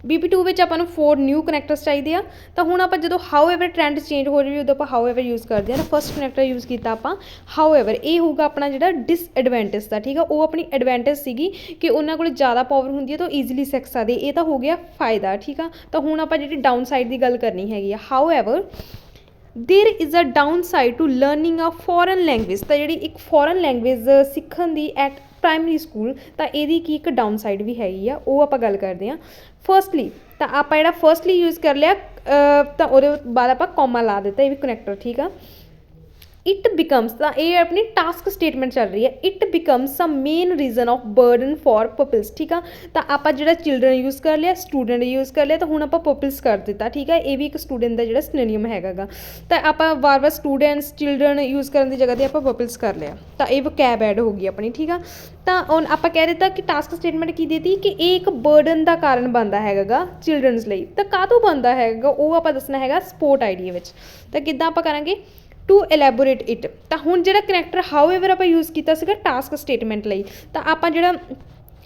BP2 ਵਿੱਚ ਆਪਾਂ ਨੂੰ 4 ਨਿਊ ਕਨੈਕਟਰਸ ਚਾਹੀਦੇ ਆ। ਤਾਂ ਹੁਣ ਆਪਾਂ ਜਦੋਂ ਹਾਊ ਐਵਰ ਟ੍ਰੈਂਡ ਚੇਂਜ ਹੋ ਜਾਵੇ ਉਦੋਂ ਆਪਾਂ ਹਾਊ ਐਵਰ ਯੂਜ਼ ਕਰਦੇ ਹਾਂ। ਤਾਂ ਫਸਟ ਕਨੈਕਟਰ ਯੂਜ਼ ਕੀਤਾ ਆਪਾਂ ਹਾਊ ਐਵਰ, ਇਹ ਹੋਊਗਾ ਆਪਣਾ ਜਿਹੜਾ ਡਿਸਐਡਵਾਂਟੇਜ ਦਾ, ਠੀਕ ਆ। ਉਹ ਆਪਣੀ ਐਡਵਾਂਟੇਜ ਸੀਗੀ ਕਿ ਉਹਨਾਂ ਕੋਲ ਜ਼ਿਆਦਾ ਪਾਵਰ ਹੁੰਦੀ ਹੈ ਤਾਂ ਉਹ ਈਜ਼ੀਲੀ ਸਿੱਖ ਸਕਦੇ, ਇਹ ਤਾਂ ਹੋ ਗਿਆ ਫਾਇਦਾ, ਠੀਕ ਆ। ਤਾਂ ਹੁਣ ਆਪਾਂ ਜਿਹੜੀ ਡਾਊਨ ਸਾਈਡ ਦੀ ਗੱਲ ਕਰਨੀ ਹੈਗੀ ਆ। However there is a downside to learning a foreign language, ਤਾਂ ਜਿਹੜੀ ਇੱਕ ਫੋਰਨ ਲੈਂਗੁਏਜ ਸਿੱਖਣ ਦੀ ਐਟ ਪ੍ਰਾਇਮਰੀ ਸਕੂਲ, ਤਾਂ ਇਹਦੀ ਕੀ ਇੱਕ ਡਾਊਨ ਸਾਈਡ ਵੀ ਹੈਗੀ ਆ, ਉਹ ਆਪਾਂ ਗੱਲ ਕਰਦੇ ਹਾਂ। ਫਸਟਲੀ ਤਾਂ ਆਪਾਂ ਜਿਹੜਾ ਫਸਟਲੀ ਯੂਜ਼ ਕਰ ਲਿਆ ਤਾਂ ਉਹਦੇ ਬਾਅਦ ਆਪਾਂ ਕੌਮਾ ਲਾ ਦਿੱਤਾ, ਇਹ ਵੀ ਕਨੈਕਟਰ, ਠੀਕ ਆ। ਇਟ ਬਿਕਮਸ, ਤਾਂ ਇਹ ਆਪਣੀ ਟਾਸਕ ਸਟੇਟਮੈਂਟ ਚੱਲ ਰਹੀ ਹੈ। It becomes a main reason of burden for peoples, ਠੀਕ ਆ। ਤਾਂ ਆਪਾਂ ਜਿਹੜਾ ਚਿਲਡਰਨ ਯੂਜ਼ ਕਰ ਲਿਆ, ਸਟੂਡੈਂਟ ਯੂਜ਼ ਕਰ ਲਿਆ, ਤਾਂ ਹੁਣ ਆਪਾਂ ਪਪਲਸ ਕਰ ਦਿੱਤਾ, ਠੀਕ ਹੈ। ਇਹ ਵੀ ਇੱਕ ਸਟੂਡੈਂਟ ਦਾ ਜਿਹੜਾ ਸਿਨੋਨਿਮ ਹੈਗਾ ਗਾ। ਤਾਂ ਆਪਾਂ ਵਾਰ-ਵਾਰ ਸਟੂਡੈਂਟਸ ਚਿਲਡਰਨ ਯੂਜ਼ ਕਰਨ ਦੀ ਜਗ੍ਹਾ 'ਤੇ ਆਪਾਂ ਪਪਲਸ ਕਰ ਲਿਆ, ਤਾਂ ਇਹ ਵਕੈਬ ਐਡ ਹੋ ਗਈ ਆਪਣੀ, ਠੀਕ ਆ। ਤਾਂ ਹੁਣ ਆਪਾਂ ਕਹਿ ਦਿੱਤਾ ਕਿ ਟਾਸਕ ਸਟੇਟਮੈਂਟ ਕੀ ਦਿੱਤੀ ਕਿ ਇਹ ਇੱਕ ਬਰਡਨ ਦਾ ਕਾਰਨ ਬਣਦਾ ਹੈਗਾ ਗਾ ਚਿਲਡਰਨਸ ਲਈ। ਤਾਂ ਕਾਹਤੋਂ ਬਣਦਾ ਹੈਗਾ ਉਹ ਆਪਾਂ ਦੱਸਣਾ ਹੈਗਾ ਸਪੋਰਟ ਆਈਡੀਆ ਵਿੱਚ। ਤਾਂ ਕਿੱਦਾਂ ਆਪਾਂ ਕਰਾਂਗੇ ਟੂ ਐਲੈਬੋਰੇਟ ਇਟ। ਤਾਂ ਹੁਣ ਜਿਹੜਾ ਕਨੈਕਟਰ ਹਾਊ ਐਵਰ ਆਪਾਂ ਯੂਜ਼ ਕੀਤਾ ਸੀਗਾ ਟਾਸਕ ਸਟੇਟਮੈਂਟ ਲਈ, ਤਾਂ ਆਪਾਂ ਜਿਹੜਾ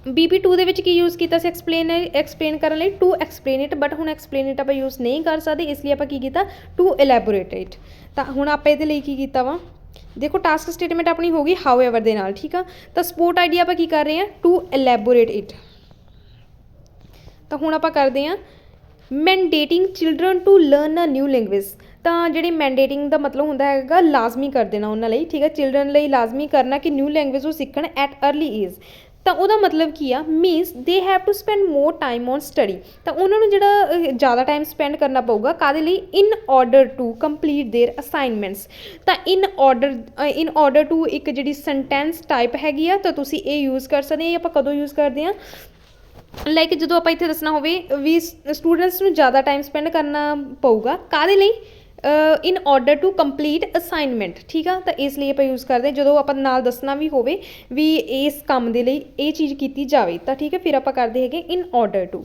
BP2 ਦੇ ਵਿੱਚ ਕੀ ਯੂਜ਼ ਕੀਤਾ ਸੀ ਐਕਸਪਲੇਨ ਕਰਨ ਲਈ, ਟੂ ਐਕਸਪਲੇਨ ਇਟ। ਬਟ ਹੁਣ ਐਕਸਪਲੇਨ ਇਟ ਆਪਾਂ ਯੂਜ਼ ਨਹੀਂ ਕਰ ਸਕਦੇ, ਇਸ ਲਈ ਆਪਾਂ ਕੀ ਕੀਤਾ ਟੂ ਐਲੈਬੋਰੇਟ ਇਟ। ਤਾਂ ਹੁਣ ਆਪਾਂ ਇਹਦੇ ਲਈ ਕੀ ਕੀਤਾ ਵਾ, ਦੇਖੋ ਟਾਸਕ ਸਟੇਟਮੈਂਟ ਆਪਣੀ ਹੋ ਗਈ ਹਾਊ ਐਵਰ ਦੇ ਨਾਲ, ਠੀਕ ਆ। ਤਾਂ ਸਪੋਰਟ ਆਈਡੀਆ ਆਪਾਂ ਕੀ ਕਰ ਰਹੇ ਹਾਂ ਟੂ ਐਲੈਬੋਰੇਟ ਇਟ। ਤਾਂ ਹੁਣ ਆਪਾਂ ਕਰਦੇ ਹਾਂ mandating children to learn a new language. ਤਾਂ ਜਿਹੜੀ ਮੈਂਡੇਟਿੰਗ ਦਾ ਮਤਲਬ ਹੁੰਦਾ ਹੈਗਾ ਲਾਜ਼ਮੀ ਕਰ ਦੇਣਾ ਉਹਨਾਂ ਲਈ, ਠੀਕ ਹੈ। ਚਿਲਡਰਨ ਲਈ ਲਾਜ਼ਮੀ ਕਰਨਾ ਕਿ ਨਿਊ ਲੈਂਗੁਏਜ ਉਹ ਸਿੱਖਣ ਐਟ अर्ਲੀ ਏਜ। ਤਾਂ ਉਹਦਾ ਮਤਲਬ ਕੀ ਆ, means they have to spend more time on study. ਤਾਂ ਉਹਨਾਂ ਨੂੰ ਜਿਹੜਾ ਜ਼ਿਆਦਾ ਟਾਈਮ ਸਪੈਂਡ ਕਰਨਾ ਪਊਗਾ ਕਾਹਦੇ ਲਈ, in order to complete their assignments. ਤਾਂ ਇਨ ਆਰਡਰ ਟੂ ਇੱਕ ਜਿਹੜੀ ਸੈਂਟੈਂਸ ਟਾਈਪ ਹੈਗੀ ਆ, ਤਾਂ ਤੁਸੀਂ ਇਹ ਯੂਜ਼ ਕਰ ਸਕਦੇ। ਇਹ ਆਪਾਂ ਕਦੋਂ ਯੂਜ਼ ਕਰਦੇ ਹਾਂ, ਲਾਈਕ ਜਦੋਂ ਆਪਾਂ ਇੱਥੇ ਦੱਸਣਾ ਹੋਵੇ ਵੀ ਸਟੂਡੈਂਟਸ ਨੂੰ ਜ਼ਿਆਦਾ ਟਾਈਮ ਸਪੈਂਡ ਕਰਨਾ ਪਊਗਾ ਕਾਹਦੇ ਲਈ, in order to complete assignment, ਠੀਕ ਆ। ਤਾਂ ਇਸ ਲਈ ਆਪਾਂ ਯੂਜ਼ ਕਰਦੇ ਜਦੋਂ ਆਪਾਂ ਨਾਲ ਦੱਸਣਾ ਵੀ ਹੋਵੇ ਵੀ ਇਸ ਕੰਮ ਦੇ ਲਈ ਇਹ ਚੀਜ਼ ਕੀਤੀ ਜਾਵੇ, ਤਾਂ ਠੀਕ ਹੈ, ਫਿਰ ਆਪਾਂ ਕਰਦੇ ਹੈਗੇ ਇਨ ਆਰਡਰ ਟੂ।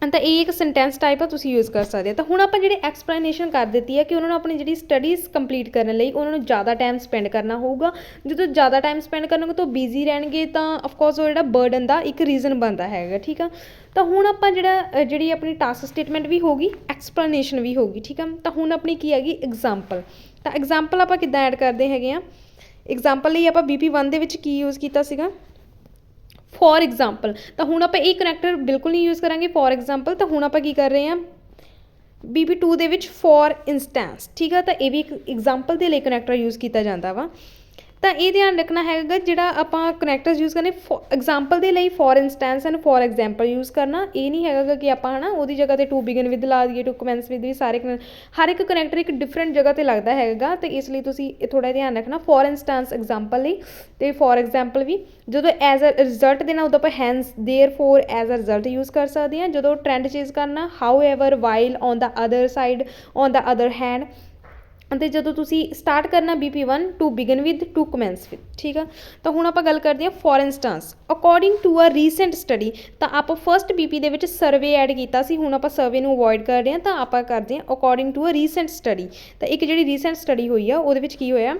ਤਾਂ ਇਹ ਇੱਕ ਸੈਂਟੈਂਸ ਟਾਈਪ ਆ, ਤੁਸੀਂ ਯੂਜ਼ ਕਰ ਸਕਦੇ ਹੋ। ਤਾਂ ਹੁਣ ਆਪਾਂ ਜਿਹੜੀ ਐਕਸਪਲੇਨੇਸ਼ਨ ਕਰ ਦਿੱਤੀ ਹੈ ਕਿ ਉਹਨਾਂ ਨੂੰ ਆਪਣੀ ਜਿਹੜੀ ਸਟੱਡੀਜ਼ ਕੰਪਲੀਟ ਕਰਨ ਲਈ ਉਹਨਾਂ ਨੂੰ ਜ਼ਿਆਦਾ ਟਾਈਮ ਸਪੈਂਡ ਕਰਨਾ ਹੋਊਗਾ। ਜਦੋਂ ਜ਼ਿਆਦਾ ਟਾਈਮ ਸਪੈਂਡ ਕਰਨਗੇ ਤਾਂ ਬਿਜ਼ੀ ਰਹਿਣਗੇ, ਤਾਂ ਅਫਕੋਰਸ ਉਹ ਜਿਹੜਾ ਬਰਡਨ ਦਾ ਇੱਕ ਰੀਜ਼ਨ ਬਣਦਾ ਹੈਗਾ, ਠੀਕ ਆ। ਤਾਂ ਹੁਣ ਆਪਾਂ ਜਿਹੜੀ ਆਪਣੀ ਟਾਸਕ ਸਟੇਟਮੈਂਟ ਵੀ ਹੋਗੀ, ਐਕਸਪਲੇਨੇਸ਼ਨ ਵੀ ਹੋਗੀ, ਠੀਕ ਆ। ਤਾਂ ਹੁਣ ਆਪਣੀ ਕੀ ਹੈਗੀ ਐਗਜ਼ਾਮਪਲ। ਤਾਂ ਐਗਜ਼ਾਮਪਲ ਆਪਾਂ ਕਿੱਦਾਂ ਐਡ ਕਰਦੇ ਹੈਗੇ ਆ, ਐਗਜ਼ਾਮਪਲ ਲਈ ਆਪਾਂ BP1 ਦੇ ਵਿੱਚ ਕੀ ਯੂਜ਼ ਕੀਤਾ ਸੀਗਾ ਫॉर ਐਗਜ਼ਾਮਪਲ। ਤਾਂ ਹੁਣ ਆਪਾਂ ਇਹ ਕਨੈਕਟਰ ਬਿਲਕੁਲ ਨਹੀਂ ਯੂਜ਼ ਕਰਾਂਗੇ ਫॉर ਐਗਜ਼ਾਮਪਲ। ਤਾਂ ਹੁਣ ਆਪਾਂ ਕੀ ਕਰ ਰਹੇ ਹਾਂ BP2 ਦੇ ਵਿੱਚ ਫॉर ਇੰਸਟੈਂਸ, ਠੀਕ ਆ। ਤਾਂ ਇਹ ਵੀ ਇੱਕ ਐਗਜ਼ਾਮਪਲ ਦੇ ਲਈ ਕਨੈਕਟਰ ਯੂਜ਼ ਕੀਤਾ ਜਾਂਦਾ ਵਾ। ਤਾਂ ਇਹ ਧਿਆਨ ਰੱਖਣਾ ਹੈਗਾ ਜਿਹੜਾ ਆਪਾਂ ਕਨੈਕਟਰਸ ਯੂਜ਼ ਕਰਨੇ ਐਗਜ਼ਾਮਪਲ ਦੇ ਲਈ for instance and for example use ਕਰਨਾ। ਇਹ ਨਹੀਂ ਹੈਗਾ ਕਿ ਆਪਾਂ ਹੈ ਨਾ ਉਹਦੀ ਜਗ੍ਹਾ 'ਤੇ ਟੂ ਬਿਗਨ ਵਿਦ ਲਾ ਦਈਏ, ਟੂ ਕਮੈਂਸ ਵਿਦ ਵੀ, ਸਾਰੇ ਹਰ ਇੱਕ ਕਨੈਕਟਰ ਇੱਕ ਡਿਫਰੈਂਟ ਜਗ੍ਹਾ 'ਤੇ ਲੱਗਦਾ ਹੈਗਾ। ਅਤੇ ਇਸ ਲਈ ਤੁਸੀਂ ਇਹ ਥੋੜ੍ਹਾ ਧਿਆਨ ਰੱਖਣਾ ਫॉर ਇੰਸਟੈਂਸ ਐਗਜ਼ਾਮਪਲ ਲਈ ਅਤੇ ਫॉर ਐਗਜ਼ਾਮਪਲ ਵੀ। ਜਦੋਂ ਐਜ਼ ਅ ਰਿਜ਼ਲਟ ਦੇਣਾ ਉਦੋਂ ਆਪਾਂ hence therefore as a result use ਕਰ ਸਕਦੇ ਹਾਂ। ਜਦੋਂ ਟਰੈਂਡ ਚੇਂਜ ਕਰਨਾ however, while, on the other side, on the other hand. ਅਤੇ ਜਦੋਂ ਤੁਸੀਂ ਸਟਾਰਟ ਕਰਨਾ BP1 to begin with, to commence with, ਠੀਕ ਆ। ਤਾਂ ਹੁਣ ਆਪਾਂ ਗੱਲ ਕਰਦੇ ਹਾਂ for instance according to a recent study. ਤਾਂ ਆਪਾਂ ਫਸਟ BP ਦੇ ਵਿੱਚ ਸਰਵੇ ਐਡ ਕੀਤਾ ਸੀ, ਹੁਣ ਆਪਾਂ ਸਰਵੇ ਨੂੰ ਅਵੋਇਡ ਕਰ ਰਹੇ ਹਾਂ। ਤਾਂ ਆਪਾਂ ਕਰਦੇ ਹਾਂ according to a recent study. ਤਾਂ ਇੱਕ ਜਿਹੜੀ ਰੀਸੈਂਟ ਸਟੱਡੀ ਹੋਈ ਆ ਉਹਦੇ ਵਿੱਚ ਕੀ ਹੋਇਆ,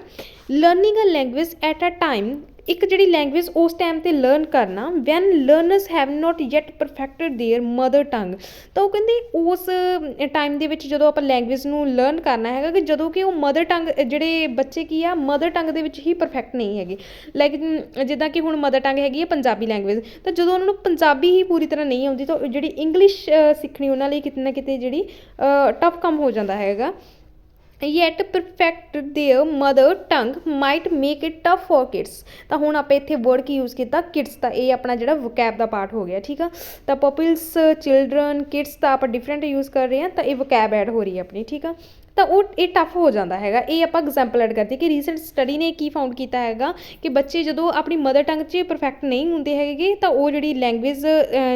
learning a language at a time ਇੱਕ ਜਿਹੜੀ ਲੈਂਗੁਏਜ ਉਸ ਟਾਈਮ 'ਤੇ ਲਰਨ ਕਰਨਾ when learners have not yet perfected their mother tongue. ਤਾਂ ਉਹ ਕਹਿੰਦੇ ਉਸ ਟਾਈਮ ਦੇ ਵਿੱਚ ਜਦੋਂ ਆਪਾਂ ਲੈਂਗੁਏਜ ਨੂੰ ਲਰਨ ਕਰਨਾ ਹੈਗਾ ਕਿ ਜਦੋਂ ਕਿ ਉਹ ਮਦਰ ਟੰਗ ਜਿਹੜੇ ਬੱਚੇ ਕੀ ਆ ਮਦਰ ਟੰਗ ਦੇ ਵਿੱਚ ਹੀ ਪਰਫੈਕਟ ਨਹੀਂ ਹੈਗੇ। ਲਾਈਕ ਜਿੱਦਾਂ ਕਿ ਹੁਣ ਮਦਰ ਟੰਗ ਹੈਗੀ ਹੈ ਪੰਜਾਬੀ ਲੈਂਗੁਏਜ, ਤਾਂ ਜਦੋਂ ਉਹਨਾਂ ਨੂੰ ਪੰਜਾਬੀ ਹੀ ਪੂਰੀ ਤਰ੍ਹਾਂ ਨਹੀਂ ਆਉਂਦੀ ਤਾਂ ਜਿਹੜੀ ਇੰਗਲਿਸ਼ ਸਿੱਖਣੀ ਉਹਨਾਂ ਲਈ ਕਿਤੇ ਨਾ ਕਿਤੇ ਜਿਹੜੀ ਟਫ ਕੰਮ ਹੋ ਜਾਂਦਾ ਹੈਗਾ। yet perfect their mother tongue might make it tough for kids। ਤਾਂ ਹੁਣ ਆਪਾਂ ਇੱਥੇ ਵਰਡ ਕੀ ਯੂਜ਼ ਕੀਤਾ ਕਿਡਸ, ਤਾਂ ਇਹ ਆਪਣਾ ਜਿਹੜਾ ਵੋਕੈਬ ਦਾ ਪਾਰਟ ਹੋ ਗਿਆ, ਠੀਕ ਆ। ਤਾਂ ਪਪਲਸ, ਚਿਲਡਰਨ, ਕਿਡਸ ਤਾਂ ਆਪਾਂ ਡਿਫਰੈਂਟ ਯੂਜ਼ ਕਰ ਰਹੇ ਹਾਂ, ਤਾਂ ਇਹ ਵੋਕੈਬ ਐਡ ਹੋ ਰਹੀ ਹੈ ਆਪਣੀ, ਠੀਕ ਆ। ਤਾਂ ਉਹ ਇਹ ਟਫ ਹੋ ਜਾਂਦਾ ਹੈਗਾ। ਇਹ ਆਪਾਂ ਐਗਜ਼ਾਮਪਲ ਐਡ ਕਰਦੀ ਕਿ ਰੀਸੈਂਟ ਸਟੱਡੀ ਨੇ ਕੀ ਫਾਊਂਡ ਕੀਤਾ ਹੈਗਾ ਕਿ ਬੱਚੇ ਜਦੋਂ ਆਪਣੀ ਮਦਰ ਟੰਗ 'ਚ ਪਰਫੈਕਟ ਨਹੀਂ ਹੁੰਦੇ ਹੈਗੇ ਤਾਂ ਉਹ ਜਿਹੜੀ ਲੈਂਗੁਏਜ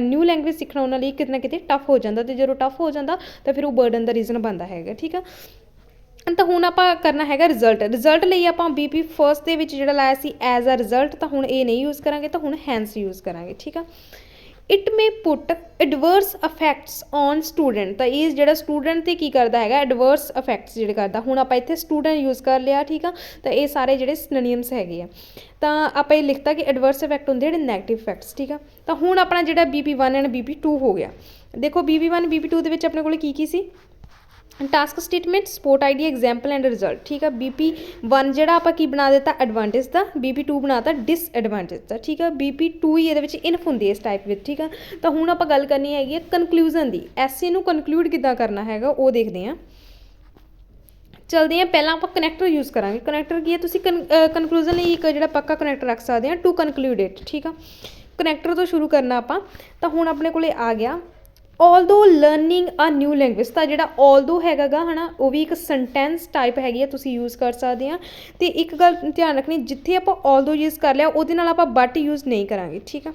ਨਿਊ ਲੈਂਗੁਏਜ ਸਿੱਖਣਾ ਉਹਨਾਂ ਲਈ ਕਿਤੇ ਨਾ ਕਿਤੇ ਟਫ ਹੋ ਜਾਂਦਾ, ਅਤੇ ਜਦੋਂ ਟਫ ਹੋ ਜਾਂਦਾ ਤਾਂ ਫਿਰ ਉਹ ਬਰਡਨ ਦਾ ਰੀਜ਼ਨ ਬਣਦਾ ਹੈਗਾ, ਠੀਕ ਆ। ਤਾਂ ਹੁਣ ਆਪਾਂ ਕਰਨਾ ਹੈਗਾ ਰਿਜ਼ਲਟ ਲਈ ਆਪਾਂ BP ਫਸਟ ਦੇ ਵਿੱਚ ਜਿਹੜਾ ਲਾਇਆ ਸੀ ਐਜ਼ ਅ ਰਿਜ਼ਲਟ, ਤਾਂ ਹੁਣ ਇਹ ਨਹੀਂ ਯੂਜ਼ ਕਰਾਂਗੇ, ਤਾਂ ਹੁਣ ਹੈਂਸ ਯੂਜ਼ ਕਰਾਂਗੇ, ਠੀਕ ਆ। It may put adverse effects on student, ਤਾਂ ਇਹ ਜਿਹੜਾ ਸਟੂਡੈਂਟ 'ਤੇ ਕੀ ਕਰਦਾ ਹੈਗਾ ਐਡਵਰਸ ਅਫੈਕਟਸ ਜਿਹੜੇ ਕਰਦਾ। ਹੁਣ ਆਪਾਂ ਇੱਥੇ ਸਟੂਡੈਂਟ ਯੂਜ਼ ਕਰ ਲਿਆ, ਠੀਕ ਆ। ਤਾਂ ਇਹ ਸਾਰੇ ਜਿਹੜੇ ਸਿਨੋਨਿਮਸ ਹੈਗੇ ਆ, ਤਾਂ ਆਪਾਂ ਇਹ ਲਿਖਤਾ ਕਿ ਐਡਵਰਸ ਇਫੈਕਟ ਹੁੰਦੇ ਜਿਹੜੇ ਨੈਗੇਟਿਵ ਇਫੈਕਟਸ, ਠੀਕ ਆ। ਤਾਂ ਹੁਣ ਆਪਣਾ ਜਿਹੜਾ BP1 ਐਂਡ BP2 ਹੋ ਗਿਆ। ਦੇਖੋ BP1 BP2 ਦੇ ਵਿੱਚ ਆਪਣੇ ਕੋਲ ਕੀ ਸੀ, task statement, support idea, example and result, ਠੀਕ ਆ। BP1 ਜਿਹੜਾ ਆਪਾਂ ਕੀ ਬਣਾ ਦਿੱਤਾ ਐਡਵਾਂਟੇਜ ਦਾ, BP2 ਬਣਾਤਾ ਡਿਸਐਡਵਾਂਟੇਜ ਦਾ, ਠੀਕ ਆ। BP2 ਹੀ ਇਹਦੇ ਵਿੱਚ ਇਨਫ ਹੁੰਦੀ ਹੈ ਇਸ ਟਾਈਪ ਵਿੱਚ, ਠੀਕ ਆ। ਤਾਂ ਹੁਣ ਆਪਾਂ ਗੱਲ ਕਰਨੀ ਹੈਗੀ ਹੈ ਕਨਕਲੂਜ਼ਨ ਦੀ। ਐਸੇ ਨੂੰ ਕਨਕਲੂਡ ਕਿੱਦਾਂ ਕਰਨਾ ਹੈਗਾ ਉਹ ਦੇਖਦੇ ਹਾਂ। ਚਲਦੇ ਹਾਂ, ਪਹਿਲਾਂ ਆਪਾਂ ਕਨੈਕਟਰ ਯੂਜ਼ ਕਰਾਂਗੇ। ਕਨੈਕਟਰ ਕੀ ਹੈ, ਤੁਸੀਂ ਕਨਕਲੂਜ਼ਨ ਲਈ ਇੱਕ ਜਿਹੜਾ ਪੱਕਾ ਕਨੈਕਟਰ ਰੱਖ ਸਕਦੇ ਹਾਂ, ਟੂ ਕਨਕਲੂਡ ਇਟ, ਠੀਕ ਆ। ਕਨੈਕਟਰ ਤੋਂ ਸ਼ੁਰੂ ਕਰਨਾ ਆਪਾਂ, ਤਾਂ ਹੁਣ ਆਪਣੇ ਕੋਲ ਆ ਗਿਆ although learning a new language। ਤਾਂ ਜਿਹੜਾ although ਹੈਗਾ ਗਾ ਹੈ ਨਾ ਉਹ ਵੀ ਇੱਕ ਸੈਂਟੈਂਸ ਟਾਈਪ ਹੈਗੀ ਆ, ਤੁਸੀਂ ਯੂਜ਼ ਕਰ ਸਕਦੇ ਆ। ਅਤੇ ਇੱਕ ਗੱਲ ਧਿਆਨ ਰੱਖਣੀ, ਜਿੱਥੇ ਆਪਾਂ although ਯੂਜ਼ ਕਰ ਲਿਆ ਉਹਦੇ ਨਾਲ ਆਪਾਂ but ਯੂਜ਼ ਨਹੀਂ ਕਰਾਂਗੇ, ਠੀਕ ਆ।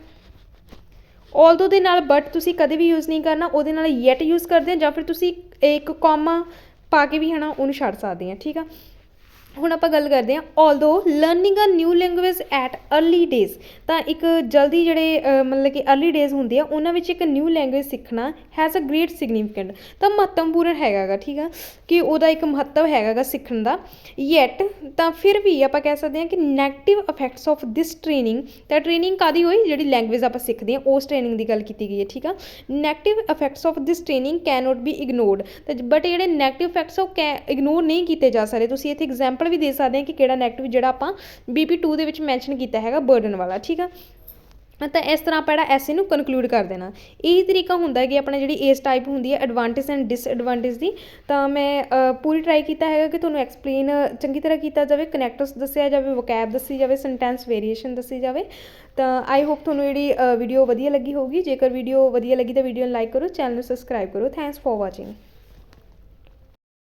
although ਦੇ ਨਾਲ but ਤੁਸੀਂ ਕਦੇ ਵੀ ਯੂਜ਼ ਨਹੀਂ ਕਰਨਾ, ਉਹਦੇ ਨਾਲ yet ਯੂਜ਼ ਕਰਦੇ ਆ, ਜਾਂ ਫਿਰ ਤੁਸੀਂ ਇੱਕ ਕੌਮਾ ਪਾ ਕੇ ਵੀ ਹੈ ਨਾ ਉਹਨੂੰ ਛੱਡ ਸਕਦੇ ਆ, ਠੀਕ ਆ। ਹੁਣ ਆਪਾਂ ਗੱਲ ਕਰਦੇ ਹਾਂ although learning a new language at early days। ਤਾਂ ਇੱਕ ਜਲਦੀ ਜਿਹੜੇ ਮਤਲਬ ਕਿ अर्ਲੀ ਡੇਜ਼ ਹੁੰਦੇ ਆ ਉਹਨਾਂ ਵਿੱਚ ਇੱਕ ਨਿਊ ਲੈਂਗੁਏਜ ਸਿੱਖਣਾ ਹੈਜ਼ ਅ ਗ੍ਰੇਟ ਸਿਗਨੀਫਿਕੈਂਟ, ਤਾਂ ਮਹੱਤਵਪੂਰਨ ਹੈਗਾ ਗਾ, ਠੀਕ ਆ, ਕਿ ਉਹਦਾ ਇੱਕ ਮਹੱਤਵ ਹੈਗਾ ਗਾ ਸਿੱਖਣ ਦਾ। ਯੈਟ ਤਾਂ ਫਿਰ ਵੀ ਆਪਾਂ ਕਹਿ ਸਕਦੇ ਹਾਂ ਕਿ negative effects of this training, ਤਾਂ ਟ੍ਰੇਨਿੰਗ ਕਾਹਦੀ ਹੋਈ ਜਿਹੜੀ ਲੈਂਗੁਏਜ ਆਪਾਂ ਸਿੱਖਦੇ ਹਾਂ ਉਸ ਟ੍ਰੇਨਿੰਗ ਦੀ ਗੱਲ ਕੀਤੀ ਗਈ ਹੈ, ਠੀਕ ਆ। Negative effects of this training can not be ignored, ਤਾਂ ਬਟ ਜਿਹੜੇ ਨੈਗੇਟਿਵ ਇਫੈਕਟਸ ਉਹ ਇਗਨੋਰ ਨਹੀਂ ਕੀਤੇ ਜਾ ਸਕਦੇ। ਤੁਸੀਂ ਇੱਥੇ ਐਗਜ਼ਾਮਪਲ ਵੀ ਦੇ ਸਕਦੇ ਹਾਂ ਕਿ ਕਿਹੜਾ ਨੈਗੇਟਿਵ ਜਿਹੜਾ ਆਪਾਂ BP2 ਦੇ ਵਿੱਚ ਮੈਂਸ਼ਨ ਕੀਤਾ ਹੈਗਾ ਬਰਡਨ ਵਾਲਾ, ਠੀਕ ਆ। ਤਾਂ ਇਸ ਤਰ੍ਹਾਂ ਆਪਾਂ ਜਿਹੜਾ ਐਸੇ ਨੂੰ ਕਨਕਲੂਡ ਕਰ ਦੇਣਾ। ਇਹੀ ਤਰੀਕਾ ਹੁੰਦਾ ਕਿ ਆਪਣਾ ਜਿਹੜੀ ਇਸ ਟਾਈਪ ਹੁੰਦੀ ਹੈ ਐਡਵਾਂਟੇਜ ਐਂਡ ਡਿਸਐਡਵਾਂਟੇਜ ਦੀ। ਤਾਂ ਮੈਂ ਪੂਰੀ ਟਰਾਈ ਕੀਤਾ ਹੈਗਾ ਕਿ ਤੁਹਾਨੂੰ ਐਕਸਪਲੇਨ ਚੰਗੀ ਤਰ੍ਹਾਂ ਕੀਤਾ ਜਾਵੇ, ਕਨੈਕਟਰਸ ਦੱਸਿਆ ਜਾਵੇ, ਵੋਕੈਬ ਦੱਸੀ ਜਾਵੇ, ਸੈਂਟੈਂਸ ਵੇਰੀਏਸ਼ਨ ਦੱਸੀ ਜਾਵੇ। ਤਾਂ ਆਈ ਹੋਪ ਤੁਹਾਨੂੰ ਜਿਹੜੀ ਵੀਡੀਓ ਵਧੀਆ ਲੱਗੀ ਹੋਊਗੀ। ਜੇਕਰ ਵੀਡੀਓ ਵਧੀਆ ਲੱਗੀ ਤਾਂ ਵੀਡੀਓ ਨੂੰ ਲਾਈਕ ਕਰੋ, ਚੈਨਲ ਨੂੰ ਸਬਸਕ੍ਰਾਈਬ ਕਰੋ। Thanks for watching.